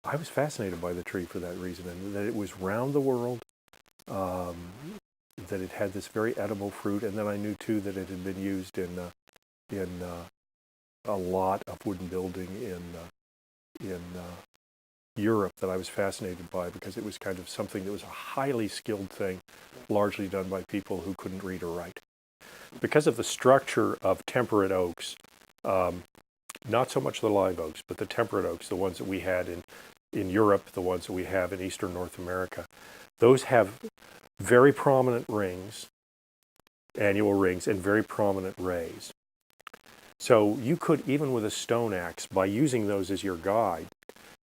I was fascinated by the tree for that reason, and that it was round the world, um, that it had this very edible fruit, and then I knew too that it had been used in a lot of wooden building in Europe that I was fascinated by, because it was kind of something that was a highly skilled thing, largely done by people who couldn't read or write. Because of the structure of temperate oaks, not so much the live oaks, but the temperate oaks, the ones that we had in Europe, the ones that we have in eastern North America, those have very prominent rings, annual rings, and very prominent rays. So you could, even with a stone axe, by using those as your guide,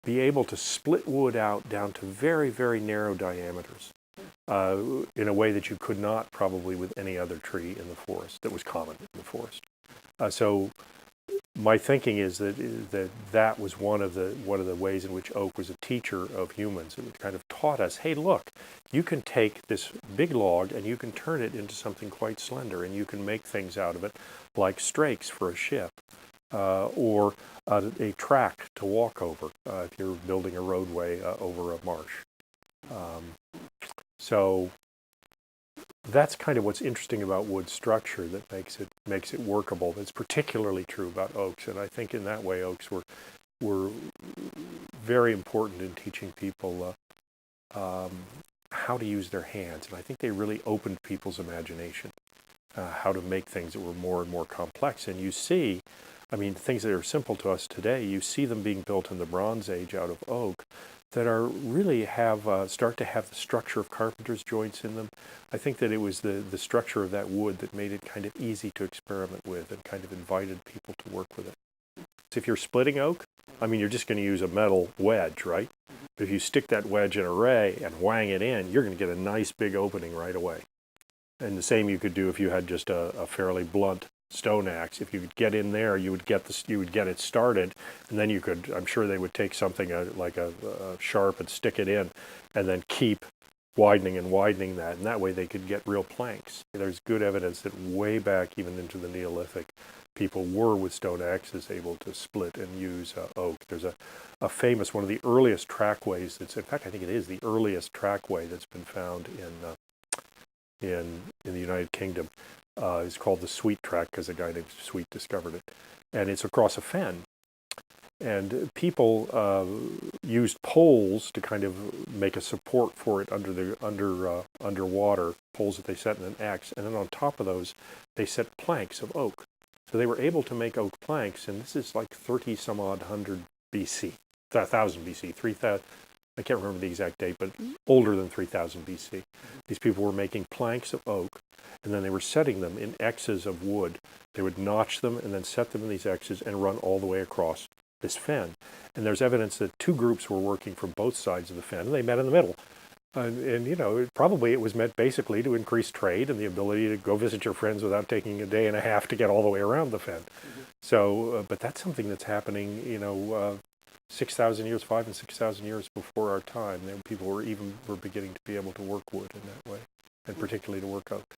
be able to split wood out down to very, very narrow diameters in a way that you could not probably with any other tree in the forest that was common in the forest. So my thinking is that was one of the ways in which oak was a teacher of humans. It kind of taught us, hey, look, you can take this big log and you can turn it into something quite slender, and you can make things out of it, like strakes for a ship, or a track to walk over if you're building a roadway over a marsh. So that's kind of what's interesting about wood structure that makes it workable. That's particularly true about oaks, and I think in that way oaks were very important in teaching people how to use their hands, and I think they really opened people's imagination, how to make things that were more and more complex. And you see, I mean, things that are simple to us today, you see them being built in the Bronze Age out of oak that are really start to have the structure of carpenter's joints in them. I think that it was the structure of that wood that made it kind of easy to experiment with and kind of invited people to work with it. So if you're splitting oak, I mean, you're just going to use a metal wedge, right? But if you stick that wedge in a ray and whang it in, you're going to get a nice big opening right away. And the same you could do if you had just a fairly blunt stone axe. If you could get in there, you would get it started, and then you could, I'm sure they would take something like a sharp and stick it in, and then keep widening and widening that, and that way they could get real planks. There's good evidence that way back, even into the Neolithic, people were with stone axes able to split and use oak. There's a famous, one of the earliest trackways in fact, I think it is the earliest trackway that's been found in the United Kingdom. It's called the Sweet Track because a guy named Sweet discovered it. And it's across a fen. And people used poles to kind of make a support for it underwater, poles that they set in an axe. And then on top of those, they set planks of oak. So they were able to make oak planks, and this is like 30 some odd hundred BC, 1000 BC, 3000. I can't remember the exact date, but older than 3000 BC. These people were making planks of oak, and then they were setting them in X's of wood. They would notch them and then set them in these X's and run all the way across this fen. And there's evidence that two groups were working from both sides of the fen, and they met in the middle. And you know, it was meant basically to increase trade and the ability to go visit your friends without taking a day and a half to get all the way around the fen. So, but that's something that's happening, 6,000 years, 5,000 and 6,000 years before our time. People were beginning to be able to work wood in that way, and particularly to work oak.